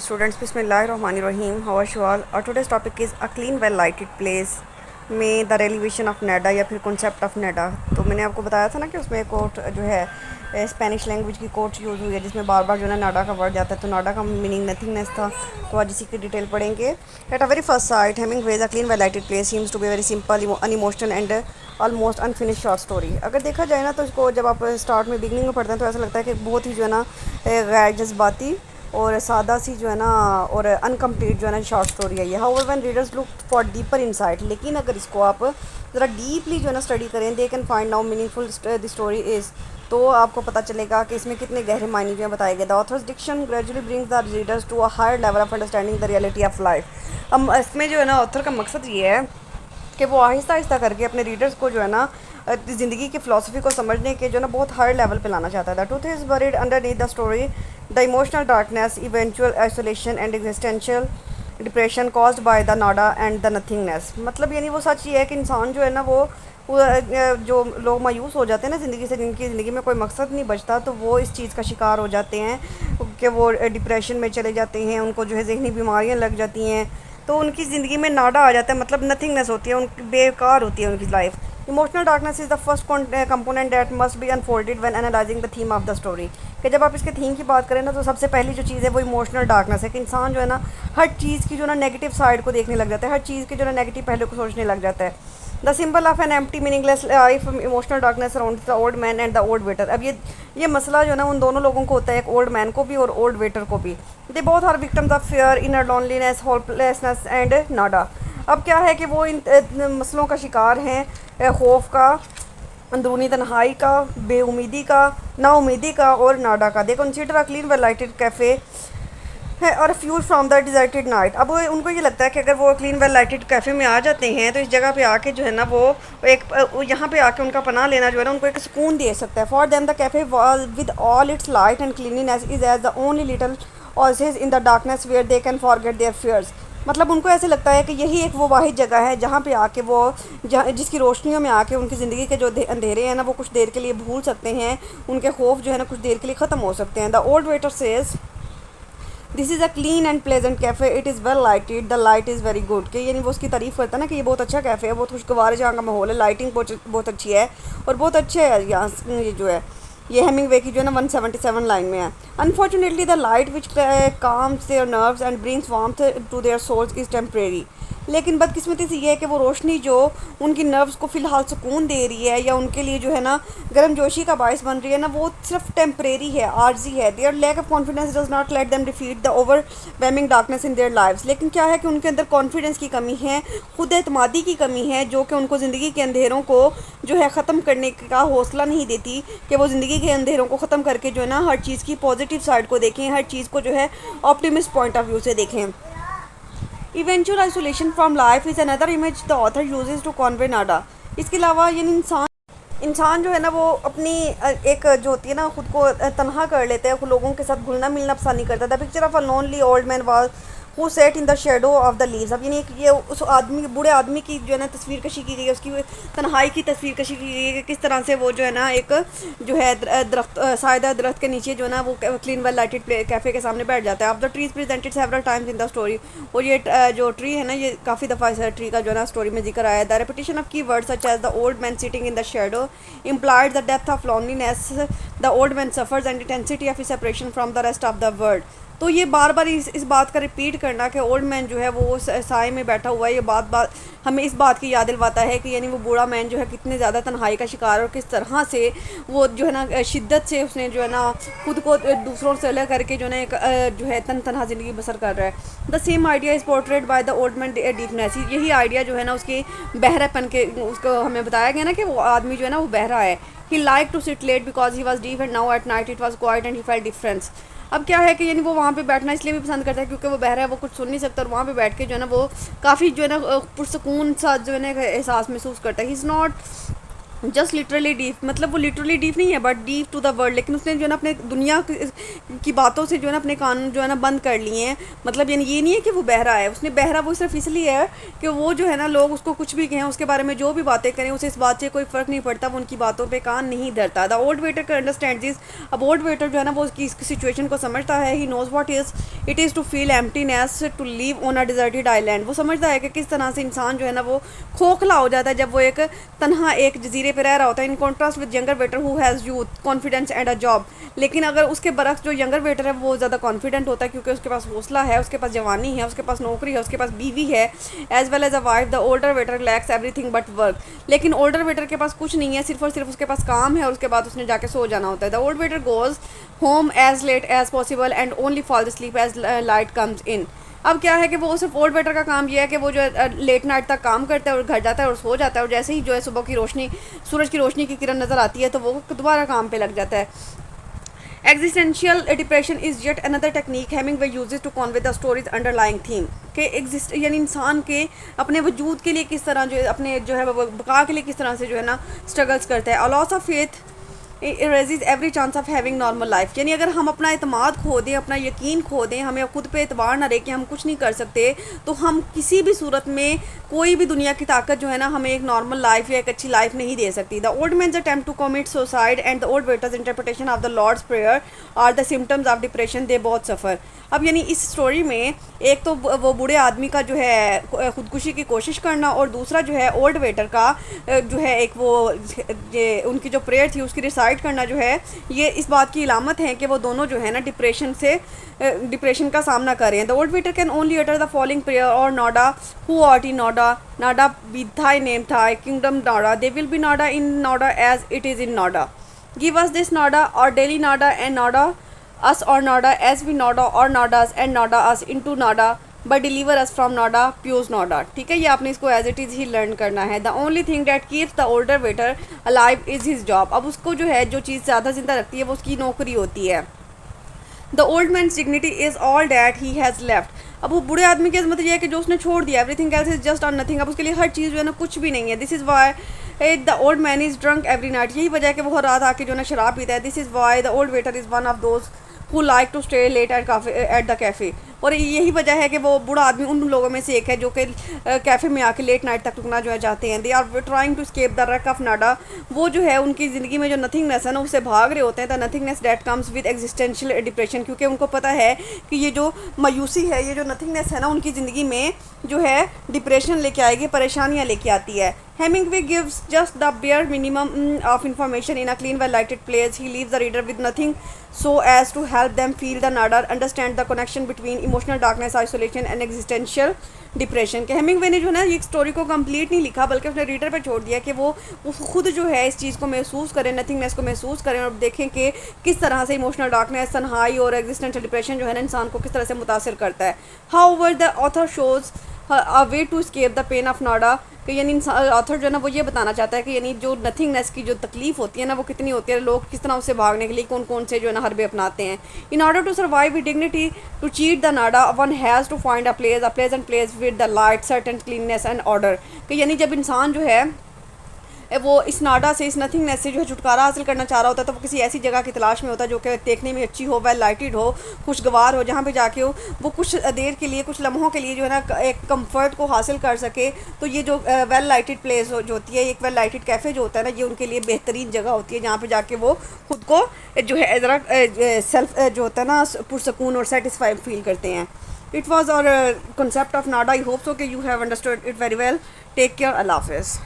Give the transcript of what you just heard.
students, Bismillahirrahmanirrahim. How are you all? Our today's topic is a clean, well-lighted place में the रेलिवेशन of NEDA या फिर concept of NEDA. तो मैंने आपको बताया था ना कि उसमें कोट जो है स्पेनिश लैंग्वेज की कोट यूज़ हुई है जिसमें बार बार जो है नाडा का वर्ड जाता है. तो नाडा का मीनिंग नथिंगनेस था. तो आज इसी की डिटेल पढ़ेंगे. At a very first sight Hemingway's a clean well lighted place seems to be very simple unemotional and almost unfinished short story. अगर देखा जाए ना तो इसको जब आप स्टार्ट में बिगनिंग में पढ़ते हैं तो ऐसा लगता है कि बहुत ही जो है ना गैर जज्बाती और सादा सी जो है ना और अनकम्प्लीट जो है ना शॉर्ट स्टोरी है ये. However when readers look for deeper insight, लेकिन अगर इसको आप ज़रा डीपली जो है ना स्टडी करें, they can find how meaningful the story is, तो आपको पता चलेगा कि इसमें कितने गहरे मायने जो है बताए गए. The author's diction gradually brings the readers to a higher level of understanding the reality of life. अब इसमें जो है ना ऑथर का मकसद ये है कि वो आहिस्ता आहिस्ता करके अपने रीडर्स को जो है ना ज़िंदगी की फ़िलासफ़ी को समझने के जो ना बहुत हायर लेवल पे लाना चाहता है. The truth is buried underneath the story, the emotional darkness, eventual isolation and existential depression caused by the Nada and the nothingness. मतलब यानी वो सच ये है कि इंसान जो है ना वो जो लोग मायूस हो जाते हैं ना ज़िंदगी से, जिनकी ज़िंदगी में कोई मकसद नहीं बचता, तो वो इस चीज़ का शिकार हो जाते हैं कि वो डिप्रेशन में चले जाते हैं, उनको जो है ज़हनी बीमारियाँ लग जाती हैं, तो उनकी ज़िंदगी में नाडा आ जाता है. मतलब नथिंगनेस होती है, उनकी बेकार होती है उनकी life. Emotional darkness is the first component that must be unfolded when analysing the theme of the story. कि जब आप इसके थीम की बात करें ना तो सबसे पहली जो चीज़ है वो इमोशनल डार्कनेस है कि इंसान जो है ना हर चीज़ की जो ना नेगेटिव साइड को देखने लग जाता है, हर चीज़ के जो ना नेगेटिव पहलू को सोचने लग जाता है. The symbol of an empty meaningless life emotional darkness around the old man and the old waiter. अब ये मसला जो है ना उन दोनों लोगों को होता है, एक ओल्ड मैन को भी और ओल्ड वेटर को भी. They both are victims of fear, inner loneliness, hopelessness and nada. अब क्या है कि वो इन मसलों का शिकार हैं, खौफ का, अंदरूनी तन्हाई का, बेउमीदी का, नाउमीदी का और नाडा का. दे consider a clean well lighted cafe है और fuel from the deserted night. अब उनको ये लगता है कि अगर वो क्लीन वेल लाइटेड कैफ़े में आ जाते हैं तो इस जगह पे आके जो है ना वो एक यहाँ पे आके उनका पनाह लेना जो है ना उनको एक सुकून दे सकता है. For them the cafe with all its light and cleanliness is as the only little oasis in the darkness where they can forget their fears. मतलब उनको ऐसे लगता है कि यही एक वो वाहिद जगह है जहाँ पे आके वो जिसकी रोशनियों में आके उनकी ज़िंदगी के जो अंधेरे हैं ना वो कुछ देर के लिए भूल सकते हैं, उनके खौफ जो है ना कुछ देर के लिए ख़त्म हो सकते हैं. The old waiter says this is a clean and pleasant cafe, it is well lighted, the light is very good. कि यानी वो उसकी तारीफ़ करता है ना कि ये बहुत अच्छा कैफ़े है, बहुत खुशगवार है, जहाँ का माहौल है, लाइटिंग बहुत अच्छी है और बहुत अच्छे है यहाँ ये जो है. ये हेमिंगवे की जो है ना 177 लाइन में है. Unfortunately the light which calms their nerves and brings warmth to their souls is temporary. लेकिन बदकिस्मती से ये है कि वो रोशनी जो उनकी नर्व्स को फ़िलहाल सुकून दे रही है या उनके लिए जो है ना गर्म जोशी का बायस बन रही है ना, वो सिर्फ टेम्परेरी है, आर्जी है. Their lack of confidence does not let them defeat the overwhelming darkness in their lives. लेकिन क्या है कि उनके अंदर कॉन्फिडेंस की कमी है, खुद एतमादी की कमी है, जो कि उनको ज़िंदगी के अंधेरों को जो है ख़त्म करने का हौसला नहीं देती कि वो ज़िंदगी के अंधेरों को ख़त्म करके जो है ना हर चीज़ की पॉजिटिव साइड को देखें, हर चीज़ को जो है ऑप्टिमिस्ट पॉइंट ऑफ व्यू से देखें. Eventual isolation from life is another image the author uses to convey nada. इसके अलावा यानी इंसान जो है ना वो अपनी एक जो होती है ना ख़ुद को तनहा कर लेते हैं, लोगों के साथ घुलना मिलना पसंद नहीं करता. The picture of a lonely old man was who set in the shadow of the leaves. अब यानी ये उस आदमी बूढ़े आदमी की जो है ना तस्वीर कशी की गई है, उसकी तन्हाई की तस्वीर कशी की गई है कि किस तरह से वो जो है ना एक जो है दरख्त सायदा दरख्त के नीचे जो है ना वो क्लीन वेल लाइटेड कैफ़े के सामने बैठ जाता है. Of the trees presented several times in the story. और ये जो ट्री है ना ये काफ़ी दफ़ा इस ट्री का जो है ना स्टोरी में जिक्र आया है. The repetition of key word such as the old man sitting in the shadow implied the depth of loneliness the old man suffers and intensity of his separation from the rest of the world. तो ये बार बार इस बात का repeat करना कि old man जो है वो साए में बैठा हुआ है, ये बात हमें इस बात की याद दिलवाता है कि यानी वो बूढ़ा मैन जो है कितने ज़्यादा तन्हाई का शिकार और किस तरह से वो जो है ना शिद्दत से उसने जो है ना खुद को दूसरों से अलग करके जो है ना एक जो है तनहा ज़िंदगी बसर कर रहा है. The same idea is portrait by the old man deepness. यही आइडिया जो है ना उसके बहरापन के उसको हमें बताया गया ना कि वो आदमी जो है ना वो बहरा है. He like to sit late because he was deaf and now at night it was quiet and he felt difference. अब क्या है कि यानी वो वहाँ पे बैठना इसलिए भी पसंद करता है क्योंकि वो बहरा है, वो कुछ सुन नहीं सकता, और वहाँ पे बैठ के जो है ना वो काफ़ी जो है ना पुरसकून सा जो है ना एहसास महसूस करता है. He is not just literally deep, مطلب وہ لٹرلی ڈیپ نہیں ہے but deep to the world, لیکن اس نے جو ہے نا اپنے دنیا کی باتوں سے جو ہے نا اپنے کان جو ہے نا بند کر لیے ہیں. مطلب یعنی یہ نہیں ہے کہ وہ بہرا ہے، اس نے بہرا وہ صرف اس لیے ہے کہ وہ جو ہے نا لوگ اس کو کچھ بھی کہیں، اس کے بارے میں جو بھی باتیں کریں، اسے اس بات سے کوئی فرق نہیں پڑتا، وہ ان کی باتوں پہ کان نہیں دھرتا. دا اولڈ ویٹر کا انڈرسٹینڈ دس. اب اولڈ ویٹر جو ہے نا وہ اس کی سچویشن کو سمجھتا ہے. He knows what is it is to feel emptiness to live on a deserted island. وہ سمجھتا ہے کہ کس طرح سے انسان جو ہے نا وہ کھوکھلا ہو جاتا ہے جب وہ ایک تنہا ایک جزیرے پہ رہ رہا ہوتا ہے. In contrast with younger waiter who has youth confidence and a job. لیکن اگر اس کے برعکس جو ینگر ویٹر ہے وہ زیادہ کانفیڈنٹ ہوتا ہے کیونکہ اس کے پاس حوصلہ ہے، اس کے پاس جوانی ہے، اس کے پاس نوکری ہے، اس کے پاس بیوی ہے، as well as a wife. The older waiter likes everything but work. لیکن اولڈر ویٹر کے پاس کچھ نہیں ہے، صرف اور صرف اس کے پاس کام ہے، اور اس کے بعد اس نے جا کے سو جانا ہوتا ہے. The old waiter goes home as late as possible and only fall asleep as light comes in. اب کیا ہے کہ وہ صرف اولڈ ویٹر کا کام یہ ہے کہ وہ جو ہے لیٹ نائٹ تک کام کرتا ہے اور گھر جاتا ہے اور سو جاتا ہے، اور جیسے ہی جو ہے صبح کی روشنی، سورج کی روشنی کی کرن نظر آتی ہے تو وہ دوبارہ کام پہ لگ جاتا ہے. Existential depression is yet another technique Hemingway uses to convey the story's underlying theme. کہ یعنی انسان کے اپنے وجود کے لیے کس طرح جو ہے اپنے جو ہے بقا کے لیے کس طرح سے جو ہے نا اسٹرگلس کرتا ہے. A loss of faith erases every chance of having normal life. یعنی اگر ہم اپنا اعتماد کھو دیں، اپنا یقین کھو دیں، ہمیں خود پہ اعتبار نہ رہے کہ ہم کچھ نہیں کر سکتے، تو ہم کسی بھی صورت میں کوئی بھی دنیا کی طاقت جو ہے نا ہمیں ایک نارمل لائف یا ایک اچھی لائف نہیں دے سکتی. The old man's attempt to commit suicide and the old waiter's interpretation of the lord's prayer are the symptoms of depression they both suffer. اب یعنی اس اسٹوری میں ایک تو وہ بوڑھے آدمی کا جو ہے خودکشی کی کوشش کرنا، اور دوسرا جو ہے اولڈ ویٹر کا جو ہے ایک وہ ان کی جو پریئر تھی اس کی ریسائٹ کرنا جو ہے، یہ اس بات کی علامت ہے کہ وہ دونوں جو ہے نا ڈپریشن کا سامنا کر رہے ہیں. The old waiter can only utter the following prayer our nada who art nada nada be thy name thy kingdom nada thy will be nada in nada as it is in nada. Give us this nada our daily nada and nada us or nada as we nada or nadas and nada us into nada but deliver us from nada pure nada. ٹھیک ہے، یہ آپ نے اس کو as it is ہی learn کرنا ہے. The only thing that keeps the older waiter alive is his job. اب اس کو جو ہے جو چیز زیادہ زندہ رکھتی ہے وہ اس کی نوکری ہوتی ہے. The old means dignity is all that he has left. اب وہ بوڑھے آدمی کی عظمت یہ ہے کہ جو اس نے چھوڑ دیا، everything else is just on nothing. اب اس کے لیے ہر چیز جو ہے نا کچھ بھی نہیں ہے. This is why the old man is drunk every night. یہی وجہ ہے کہ وہ ہر رات آ کے جو ہے نا شراب پیتا ہے. This is why the old waiter is one of those who like to stay late at the cafe. اور یہی وجہ ہے کہ وہ بوڑھا آدمی ان لوگوں میں سے ایک ہے جو کہ کیفے میں آ کے لیٹ نائٹ تک رکنا جو ہے چاہتے ہیں. They are trying to escape the wreck of nada. وہ جو ہے ان کی زندگی میں جو نتھنگنیس ہے نا اس سے بھاگ رہے ہوتے ہیں. The nothingness that comes with existential depression. کیونکہ ان کو پتہ ہے کہ یہ جو مایوسی ہے، یہ جو نتھنگنیس ہے نا ان کی زندگی میں جو ہے ڈپریشن لے کے آئے گی، پریشانیاں لے کے آتی ہے. Hemingway gives just the bare minimum of information in a clean, well-lighted place. He leaves the reader with nothing so as to help them feel the nada, understand the connection between emotional darkness, isolation and existential depression. کہ Hemingway نے جو ہے نا یہ story کو complete نہیں لکھا بلکہ اس نے ریڈر پہ چھوڑ دیا کہ وہ خود جو ہے اس چیز کو محسوس کریں، نتھنگنیس کو محسوس کریں، اور دیکھیں کہ کس طرح سے ایموشنل ڈارکنیس، تنہائی اور ایگزسٹینشل ڈپریشن جو ہے نا انسان کو کس طرح سے متاثر کرتا ہے. However, the author shows a way to escape the pain of nada. کہ یعنی آتھر جو ہے نا وہ یہ بتانا چاہتا ہے کہ یعنی جو نتھنگنیس کی جو تکلیف ہوتی ہے نا وہ کتنی ہوتی ہے، لوگ کس طرح اس سے بھاگنے کے لیے کون کون سے جو ہے نا حربے اپناتے ہیں. In order to survive with dignity to cheat the nada one has to find a pleasant place with the light certain cleanness and order. کہ یعنی جب انسان جو ہے وہ اس ناڈا سے، اس نتھنگنیس سے جو ہے چھٹکارا حاصل کرنا چاہ رہا ہوتا ہے تو وہ کسی ایسی جگہ کی تلاش میں ہوتا ہے جو کہ دیکھنے میں اچھی ہو، ویل لائٹڈ ہو، خوشگوار ہو، جہاں پہ جا کے وہ کچھ دیر کے لیے، کچھ لمحوں کے لیے جو ہے نا ایک کمفرٹ کو حاصل کر سکے. تو یہ جو ویل لائٹڈ پلیس جو ہوتی ہے، ایک ویل لائٹڈ کیفے جو ہوتا ہے نا، یہ ان کے لیے بہترین جگہ ہوتی ہے جہاں پہ جا کے وہ خود کو جو ہے ذرا سیلف جو ہوتا ہے نا پرسکون اور سیٹسفائی فیل کرتے ہیں. It was our concept of nada. I hope so کہ you have understood it very well. Take care. Allah Hafiz.